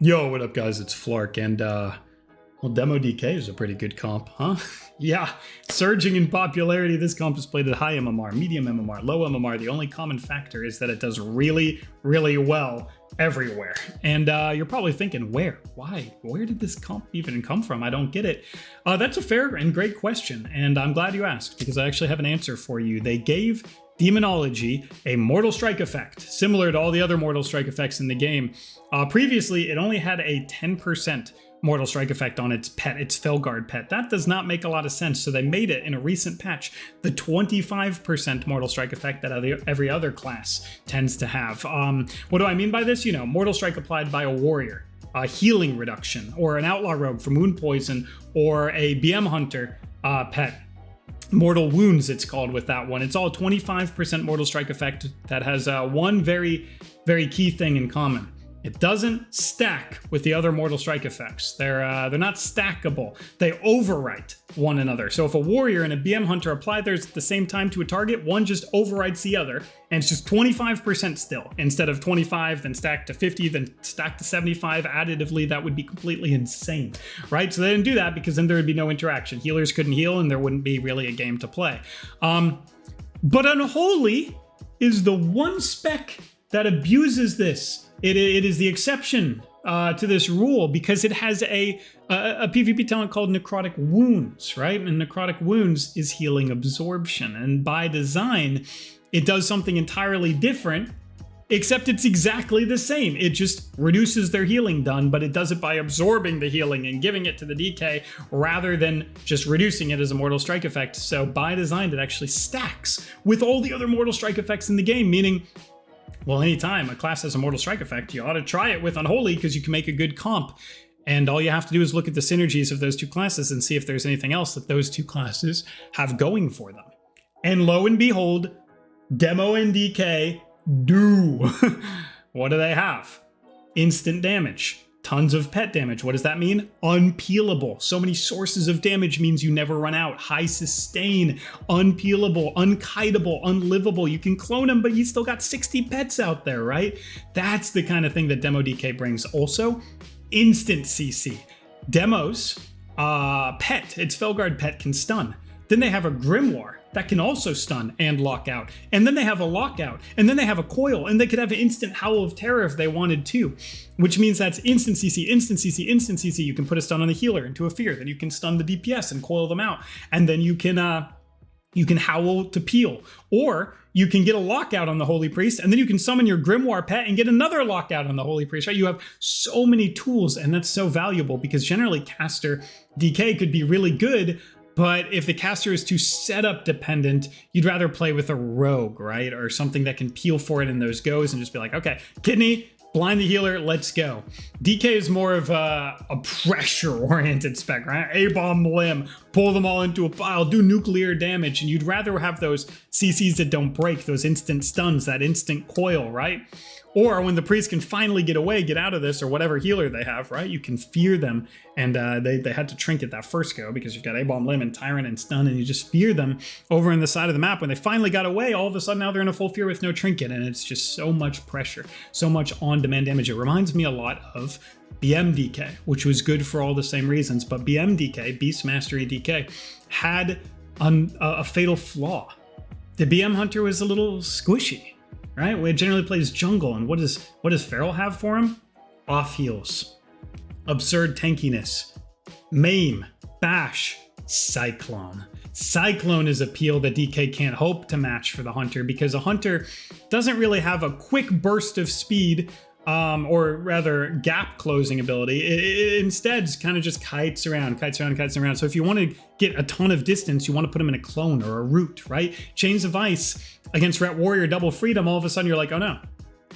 Yo, what up, guys? It's Flark, and well, Demo DK is a pretty good comp, huh? Yeah, surging in popularity. This comp is played at high MMR, medium MMR, low MMR. The only common factor is that it does really, really well everywhere. And you're probably thinking, where? Why? Where did this comp even come from? I don't get it. That's a fair and great question, and I'm glad you asked, because I actually have an answer for you. They gave demonology a Mortal Strike effect, similar to all the other Mortal Strike effects in the game. Previously, it only had a 10% Mortal Strike effect on its pet, its Felguard pet. That does not make a lot of sense, so they made it in a recent patch the 25% Mortal Strike effect that every other class tends to have. What do I mean by this? You know, Mortal Strike applied by a warrior, a healing reduction, or an outlaw rogue for wound poison, or a BM hunter pet. Mortal Wounds, it's called with that one. It's all 25% Mortal Strike effect that has one very, very key thing in common. It doesn't stack with the other Mortal Strike effects. They're not stackable. They overwrite one another. So if a warrior and a BM hunter apply theirs at the same time to a target, one just overwrites the other, and it's just 25% still. Instead of 25, then stack to 50, then stack to 75 additively. That would be completely insane, right? So they didn't do that because then there would be no interaction. Healers couldn't heal, and there wouldn't be really a game to play. But Unholy is the one spec that abuses this. It is the exception to this rule because it has a PvP talent called Necrotic Wounds, right? And Necrotic Wounds is healing absorption. And by design, it does something entirely different, except it's exactly the same. It just reduces their healing done, but it does it by absorbing the healing and giving it to the DK rather than just reducing it as a Mortal Strike effect. So by design, it actually stacks with all the other Mortal Strike effects in the game, meaning, well, anytime a class has a Mortal Strike effect, you ought to try it with Unholy because you can make a good comp. And all you have to do is look at the synergies of those two classes and see if there's anything else that those two classes have going for them. And lo and behold, Demo and DK do. What do they have? Instant damage. Tons of pet damage. What does that mean? Unpeelable. So many sources of damage means you never run out. High sustain, unpeelable, unkiteable, unlivable. You can clone them, but you still got 60 pets out there, right? That's the kind of thing that Demo DK brings. Also, instant CC. Demo's pet, its Felguard pet, can stun. Then they have a Grimoire that can also stun and lock out. And then they have a lockout. And then they have a coil. And they could have an instant Howl of Terror if they wanted to. Which means that's instant CC, instant CC, instant CC. You can put a stun on the healer into a fear. Then you can stun the DPS and coil them out. And then you can howl to peel. Or you can get a lockout on the Holy Priest. And then you can summon your Grimoire pet and get another lockout on the Holy Priest, right? You have so many tools, and that's so valuable because generally caster DK could be really good. But if the caster is too setup dependent, you'd rather play with a rogue, right? Or something that can peel for it in those goes and just be like, okay, kidney, blind the healer, let's go. DK is more of a pressure-oriented spec, right? A-bomb limb, pull them all into a pile, do nuclear damage, and you'd rather have those CCs that don't break, those instant stuns, that instant coil, right? Or when the priest can finally get away, get out of this, or whatever healer they have, right? You can fear them, and they had to trinket that first go because you've got A-bomb limb and tyrant and stun, and you just fear them over in the side of the map. When they finally got away, all of a sudden now they're in a full fear with no trinket, and it's just so much pressure, so much on-demand damage. It reminds me a lot of BM DK, which was good for all the same reasons, but BM DK, Beast Mastery DK, had a fatal flaw. The BM Hunter was a little squishy, right? It generally plays jungle, and what does Feral have for him? Off heals, absurd tankiness, maim, bash, cyclone. Cyclone is a peel that DK can't hope to match for the Hunter because a Hunter doesn't really have a quick burst of speed, or rather gap closing ability. It instead kind of just kites around. So if you want to get a ton of distance, you want to put them in a clone or a root, right? Chains of Ice against Ret Warrior double freedom, all of a sudden you're like, oh no.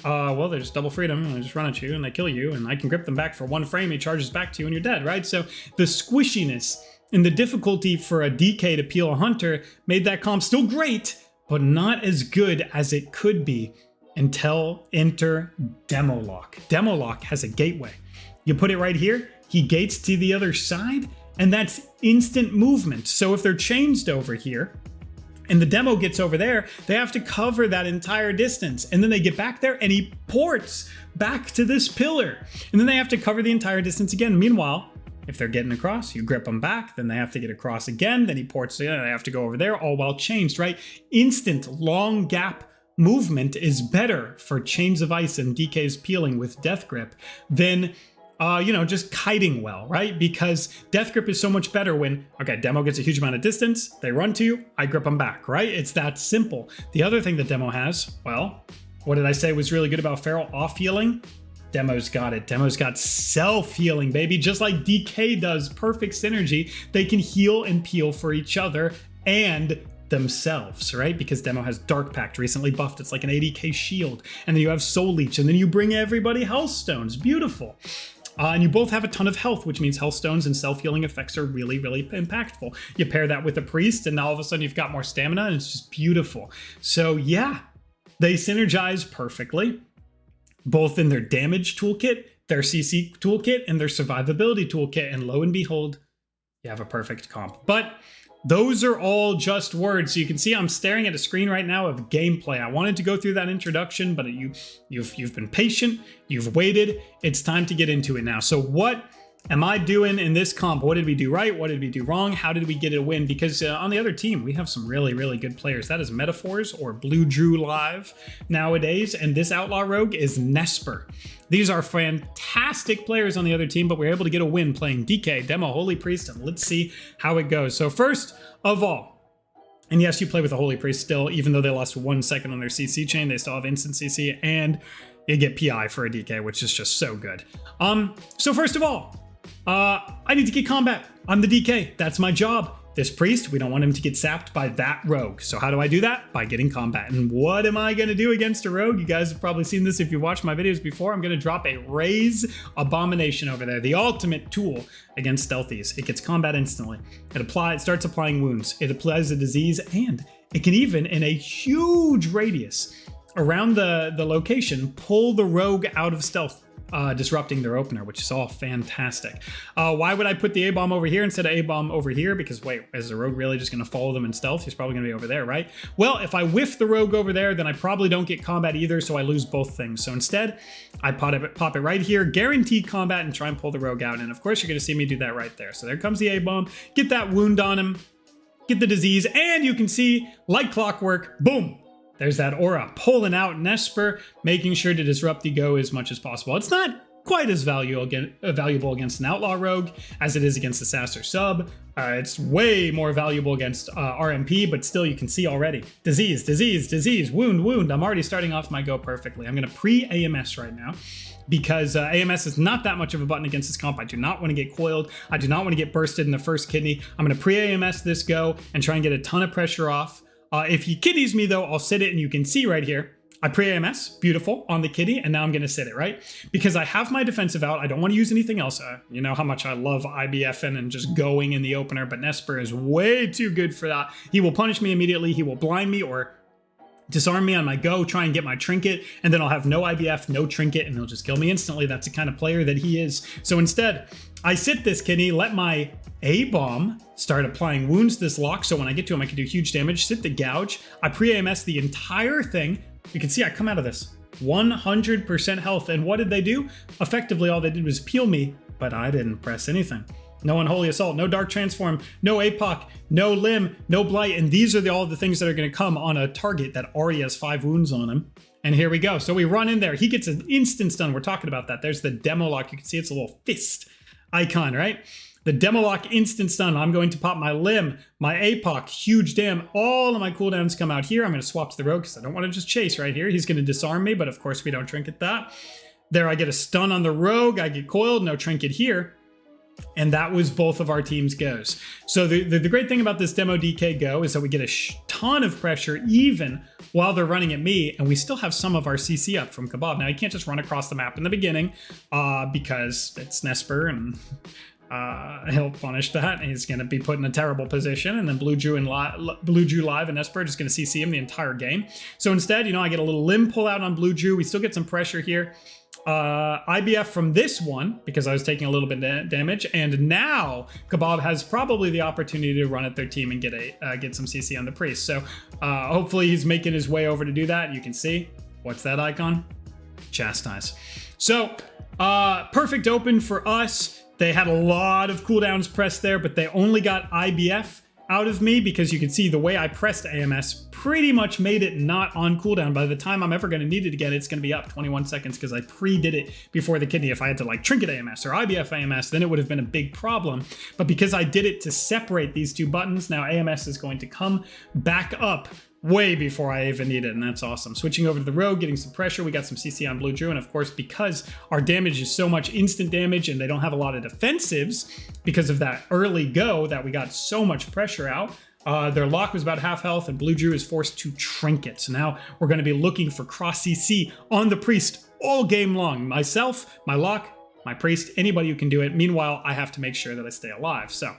Well, there's double freedom, and they just run at you and they kill you, and I can grip them back for one frame, he charges back to you and you're dead, right? So the squishiness and the difficulty for a DK to peel a Hunter made that comp still great, but not as good as it could be until enter Demolock. Demolock has a gateway. You put it right here, he gates to the other side, and that's instant movement. So if they're changed over here, and the demo gets over there, they have to cover that entire distance. And then they get back there and he ports back to this pillar. And then they have to cover the entire distance again. Meanwhile, if they're getting across, you grip them back, then they have to get across again, then he ports in, they have to go over there, all while changed, right? Instant, long gap movement is better for Chains of Ice and DK's peeling with Death Grip than just kiting well, right? Because Death Grip is so much better when, okay, demo gets a huge amount of distance, they run to you, I grip them back, right? It's that simple. The other thing that demo has, well, what did I say was really good about Feral? Off healing? Demo's got it. Demo's got self-healing, baby. Just like DK does, perfect synergy. They can heal and peel for each other and themselves, right? Because Demo has Dark Pact, recently buffed. It's like an 80k shield. And then you have Soul Leech, and then you bring everybody Health Stones. Beautiful. And you both have a ton of health, which means Health Stones and self-healing effects are really, really impactful. You pair that with a Priest, and now all of a sudden you've got more stamina, and it's just beautiful. So yeah, they synergize perfectly, both in their damage toolkit, their CC toolkit, and their survivability toolkit. And lo and behold, you have a perfect comp. But those are all just words. So you can see I'm staring at a screen right now of gameplay. I wanted to go through that introduction, but you've been patient, you've waited. It's time to get into it now. So what am I doing in this comp? What did we do right? What did we do wrong? How did we get a win? Because on the other team, we have some really, really good players. That is Metaphors or bluedruelive nowadays. And this Outlaw Rogue is Nessper. These are fantastic players on the other team, but we're able to get a win playing DK, Demo, Holy Priest, and let's see how it goes. So first of all, and yes, you play with a Holy Priest still, even though they lost 1 second on their CC chain, they still have instant CC, and you get PI for a DK, which is just so good. So first of all, I need to get combat. I'm the DK. That's my job. This Priest, we don't want him to get sapped by that rogue. So how do I do that? By getting combat. And what am I going to do against a rogue? You guys have probably seen this if you watched my videos before. I'm going to drop a Raise Abomination over there, the ultimate tool against stealthies. It gets combat instantly. It starts applying wounds. It applies a disease, and it can even, in a huge radius around the location, pull the rogue out of stealth, disrupting their opener, which is all fantastic. Why would I put the A-bomb over here instead of A-bomb over here? Because wait, is the rogue really just going to follow them in stealth? He's probably going to be over there, right? Well, if I whiff the rogue over there, then I probably don't get combat either, so I lose both things. So instead, I pop it right here, guaranteed combat, and try and pull the rogue out. And of course, you're going to see me do that right there. So there comes the A-bomb, get that wound on him, get the disease, and you can see, like clockwork, boom! There's that aura pulling out Nessper, making sure to disrupt the go as much as possible. It's not quite as valuable against an Outlaw Rogue as it is against the Salaszar sub. It's way more valuable against RMP, but still you can see already. Disease, disease, disease, wound, wound. I'm already starting off my go perfectly. I'm going to pre-AMS right now because AMS is not that much of a button against this comp. I do not want to get coiled. I do not want to get bursted in the first kidney. I'm going to pre-AMS this go and try and get a ton of pressure off. If he kidneys me though, I'll sit it, and you can see right here, I pre-AMS, beautiful, on the kidney, and now I'm gonna sit it, right? Because I have my defensive out, I don't wanna use anything else. You know how much I love IBFing and just going in the opener, but Nessper is way too good for that. He will punish me immediately, he will blind me or disarm me on my go, try and get my trinket, and then I'll have no IBF, no trinket, and he'll just kill me instantly. That's the kind of player that he is. So instead, I sit this kidney, let my A-bomb start applying wounds this lock, so when I get to him I can do huge damage, sit the gouge, I pre-AMS the entire thing. You can see I come out of this 100% health, and what did they do? Effectively all they did was peel me, but I didn't press anything. No Unholy Assault, no Dark Transform, no APOC, no Limb, no Blight, and these are all the things that are going to come on a target that already has 5 wounds on him. And here we go. So we run in there. He gets an instant stun. We're talking about that. There's the demo lock. You can see it's a little fist icon, right? The demo lock instant stun. I'm going to pop my Limb, my APOC, huge dam. All of my cooldowns come out here. I'm going to swap to the rogue because I don't want to just chase right here. He's going to disarm me, but of course we don't trinket that. There I get a stun on the rogue. I get coiled, no trinket here. And that was both of our team's goes. So the great thing about this demo DK go is that we get a ton of pressure even while they're running at me, and we still have some of our CC up from Kebab. Now, he can't just run across the map in the beginning because it's Nessper, and he'll punish that. And he's going to be put in a terrible position, and then bluedruelive and Nessper are just going to CC him the entire game. So instead, you know, I get a little limb pull out on bluedru. We still get some pressure here. IBF from this one because I was taking a little bit of damage, and now Kebab has probably the opportunity to run at their team and get some CC on the priest. So hopefully he's making his way over to do that. You can see, what's that icon? Chastise. So perfect open for us. They had a lot of cooldowns pressed there, but they only got IBF out of me because you can see the way I pressed AMS pretty much made it not on cooldown. By the time I'm ever going to need it again, it's going to be up 21 seconds because I pre-did it before the kidney. If I had to like trinket AMS or IBF AMS, then it would have been a big problem. But because I did it to separate these two buttons, now AMS is going to come back up way before I even need it, and that's awesome. Switching over to the rogue, getting some pressure. We got some CC on Blue Drew, and of course, because our damage is so much instant damage and they don't have a lot of defensives because of that early go that we got so much pressure out, their lock was about half health, and Blue Drew is forced to trinket. So now we're going to be looking for cross CC on the priest all game long. Myself, my lock, my priest, anybody who can do it. Meanwhile, I have to make sure that I stay alive. So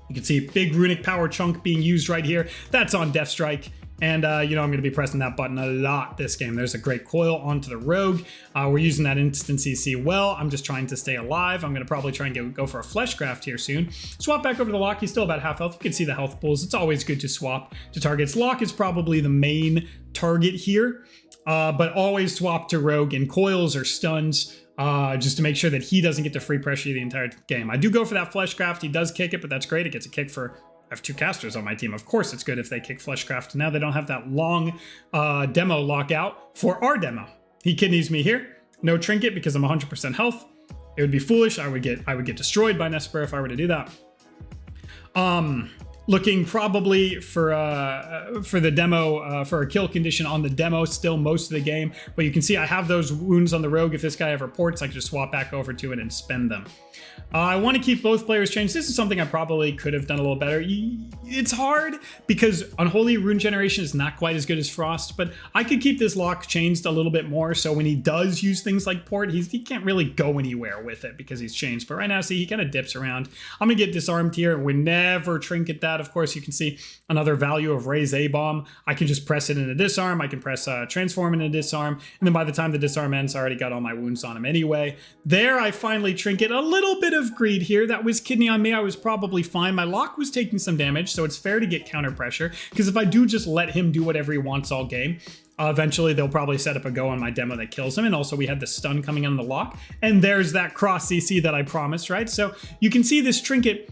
you can see big runic power chunk being used right here. That's on Death Strike. And, you know, I'm going to be pressing that button a lot this game. There's a great coil onto the rogue. We're using that instant CC well. I'm just trying to stay alive. I'm going to probably try and go for a fleshcraft here soon. Swap back over to the lock. He's still about half health. You can see the health pools. It's always good to swap to targets. Lock is probably the main target here, but always swap to rogue and coils or stuns. Just to make sure that he doesn't get to free pressure you the entire game. I do go for that fleshcraft. He does kick it, but that's great. It gets a kick for... I have two casters on my team. Of course it's good if they kick Fleshcraft. Now they don't have that long demo lockout for our demo. He kidneys me here. No trinket because I'm 100% health. It would be foolish. I would get destroyed by nessper if I were to do that. Looking probably for the demo, for a kill condition on the demo still most of the game. But you can see I have those wounds on the rogue. If this guy ever ports, I can just swap back over to it and spend them. I want to keep both players changed. This is something I probably could have done a little better. It's hard because Unholy Rune Generation is not quite as good as Frost, but I could keep this lock changed a little bit more. So when he does use things like port, he can't really go anywhere with it because he's changed. But right now, see, he kind of dips around. I'm going to get disarmed here. We never trinket that. Of course, you can see another value of Raise A-Bomb. I can just press it in a disarm. I can press Transform in a disarm. And then by the time the disarm ends, I already got all my wounds on him anyway. There, I finally trinket a little bit of greed here. That was kidney on me. I was probably fine. My lock was taking some damage, so it's fair to get counter pressure. Because if I do just let him do whatever he wants all game, eventually they'll probably set up a go on my demo that kills him. And also we had the stun coming on the lock. And there's that cross CC that I promised, right? So you can see this trinket.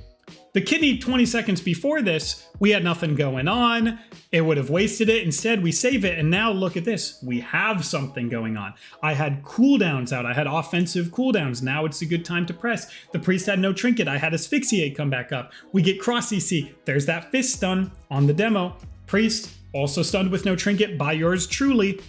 The kidney 20 seconds before this, we had nothing going on. It would have wasted it. Instead, we save it. And now look at this. We have something going on. I had cooldowns out. I had offensive cooldowns. Now it's a good time to press. The priest had no trinket. I had asphyxiate come back up. We get cross CC. There's that fist stun on the demo. Priest also stunned with no trinket by yours truly.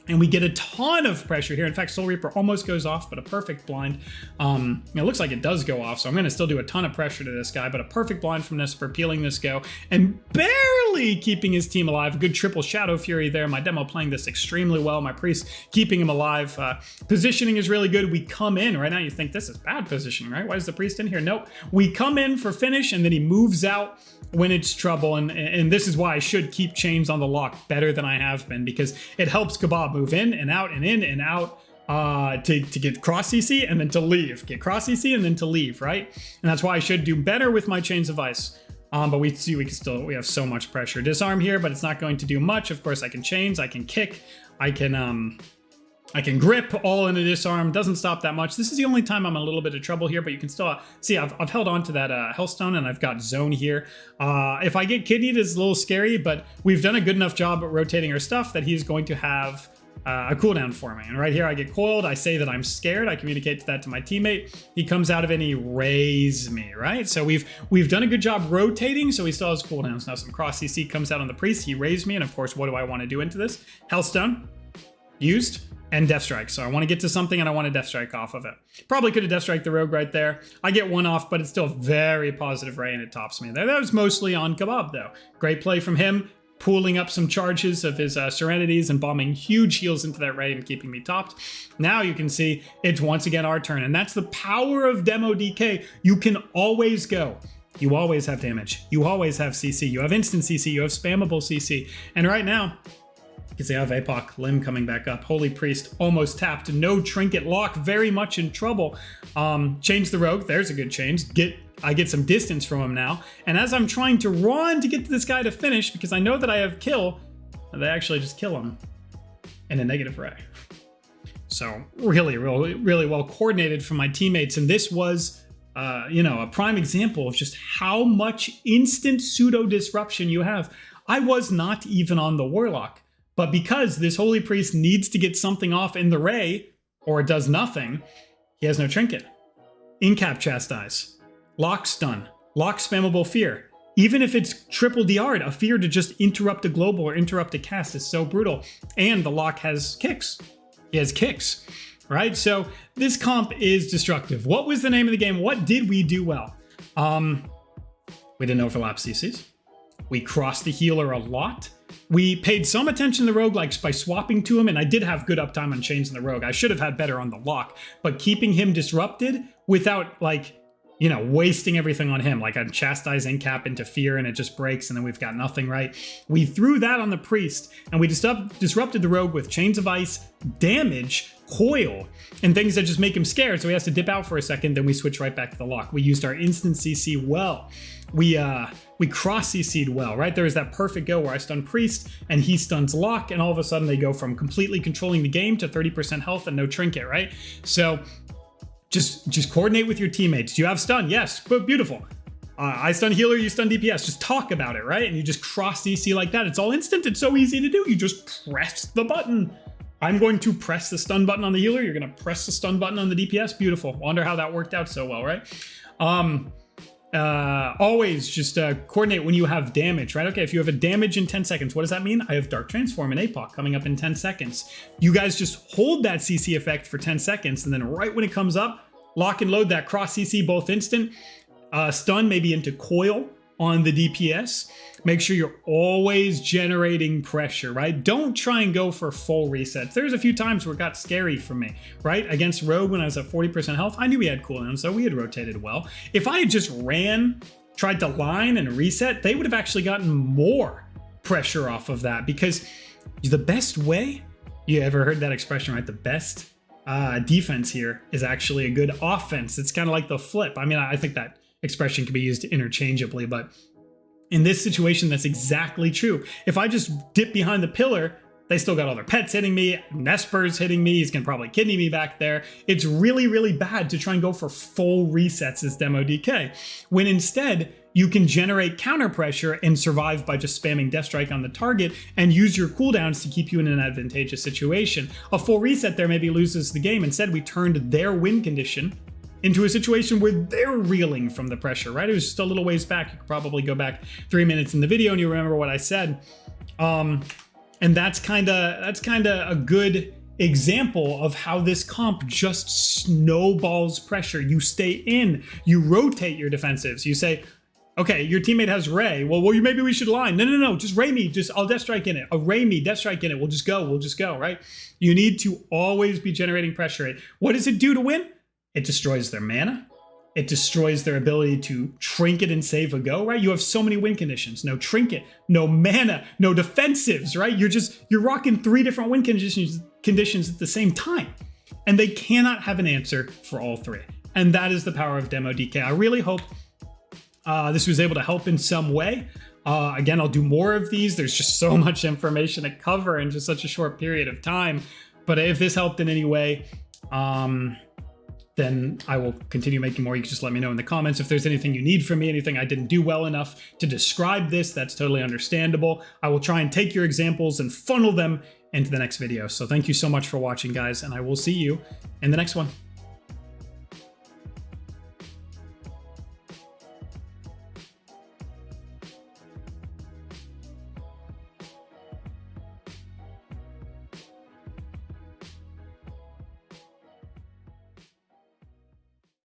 And we get a ton of pressure here. In fact, Soul Reaper almost goes off, but a perfect blind. It looks like it does go off, so I'm going to still do a ton of pressure to this guy, but a perfect blind from nessper, peeling this go, and barely keeping his team alive. Good triple Shadow Fury there. My demo playing this extremely well. My priest keeping him alive. Positioning is really good. We come in. Right now you think this is bad positioning, right? Why is the priest in here? Nope. We come in for finish, and then he moves out when it's trouble, and this is why I should keep chains on the lock better than I have been, because it helps Kebab move in and out and in and out to get cross CC and then to leave. Get cross CC and then to leave, right? And that's why I should do better with my chains of ice. But we see we have so much pressure. Disarm here, but it's not going to do much. Of course, I can chains, I can kick, I can grip all in a disarm. Doesn't stop that much. This is the only time I'm in a little bit of trouble here, but you can still see I've held on to that Hellstone, and I've got zone here. If I get kidneyed, it's a little scary, but we've done a good enough job at rotating our stuff that he's going to have a cooldown for me. And right here I get coiled. I say that I'm scared. I communicate that to my teammate. He comes out of it and he raise me, right? So we've done a good job rotating, so he still has cooldowns. Now some cross CC comes out on the priest. He raised me, and of course, what do I want to do into this? Hellstone used. And Death Strike. So I want to get to something and I want to Death Strike off of it. Probably could have Death Strike the rogue right there. I get one off, but it's still very positive ray and it tops me there. That was mostly on Kebab though. Great play from him, pooling up some charges of his Serenities and bombing huge heals into that ray and keeping me topped. Now you can see it's once again our turn, and that's the power of Demo DK. You can always go. You always have damage. You always have CC. You have instant CC. You have spammable CC. And right now, Because they have APOC, Limb coming back up. Holy Priest almost tapped. No trinket. Lock very much in trouble. Change the rogue. There's a good change. I get some distance from him now. And as I'm trying to run to get to this guy to finish, because I know that I have kill, they actually just kill him in a negative ray. So really well coordinated from my teammates. And this was, a prime example of just how much instant pseudo disruption you have. I was not even on the warlock. But because this Holy Priest needs to get something off in the ray, or it does nothing, he has no trinket. Incap Chastise. Lock Stun. Lock Spammable Fear. Even if it's triple DR'd, a fear to just interrupt a global or interrupt a cast is so brutal. And the lock has kicks. He has kicks, right? So this comp is destructive. What was the name of the game? What did we do well? We didn't overlap CCs. We crossed the healer a lot. We paid some attention to the rogue, like by swapping to him, and I did have good uptime on chains in the rogue. I should have had better on the lock, but keeping him disrupted without wasting everything on him, like a chastise incap into fear and it just breaks and then we've got nothing, right? We threw that on the priest and we disrupted the rogue with chains of ice, damage, coil, and things that just make him scared. So he has to dip out for a second, then we switch right back to the lock. We used our instant CC well. We cross CC'd well, right? There was that perfect go where I stun priest and he stuns lock, and all of a sudden they go from completely controlling the game to 30% health and no trinket, right? So just coordinate with your teammates. Do you have stun? Yes, but beautiful. I stun healer, you stun DPS. Just talk about it, right? And you just cross CC like that. It's all instant. It's so easy to do. You just press the button. I'm going to press the stun button on the healer. You're going to press the stun button on the DPS. Beautiful. Wonder how that worked out so well, right? Always just coordinate when you have damage, right? Okay, if you have a damage in 10 seconds, what does that mean? I have Dark Transform and APOC coming up in 10 seconds. You guys just hold that CC effect for 10 seconds, and then right when it comes up, lock and load that cross CC both instant. Stun maybe into coil on the DPS. Make sure you're always generating pressure, right? Don't try and go for full resets. There's a few times where it got scary for me, right? Against Rogue when I was at 40% health, I knew he had cooldown, so we had rotated well. If I had just tried to line and reset, they would have actually gotten more pressure off of that, because the best way, you ever heard that expression, right? The best defense here is actually a good offense. It's kind of like the flip. I mean, I think that expression can be used interchangeably, but in this situation, that's exactly true. If I just dip behind the pillar, they still got all their pets hitting me, Nesper's hitting me, he's gonna probably kidney me back there. It's really, really bad to try and go for full resets as Demo DK, when instead you can generate counter pressure and survive by just spamming Death Strike on the target and use your cooldowns to keep you in an advantageous situation. A full reset there maybe loses the game. Instead, we turned their win condition into a situation where they're reeling from the pressure, right? It was just a little ways back. You could probably go back 3 minutes in the video and you remember what I said. And that's kind of a good example of how this comp just snowballs pressure. You stay in, you rotate your defensives. You say, okay, your teammate has Ray. Well, maybe we should line. No, just Ray me. I'll Death Strike in it. Ray me, Death Strike in it. We'll just go, right? You need to always be generating pressure. What does it do to win? It destroys their mana. It destroys their ability to trinket and save a go, right? You have so many win conditions. No trinket, no mana, no defensives, right? You're rocking 3 different win conditions at the same time. And they cannot have an answer for all 3. And that is the power of Demo DK. I really hope this was able to help in some way. Again, I'll do more of these. There's just so much information to cover in just such a short period of time. But if this helped in any way, then I will continue making more. You can just let me know in the comments if there's anything you need from me, anything I didn't do well enough to describe this. That's totally understandable. I will try and take your examples and funnel them into the next video. So thank you so much for watching, guys, and I will see you in the next one.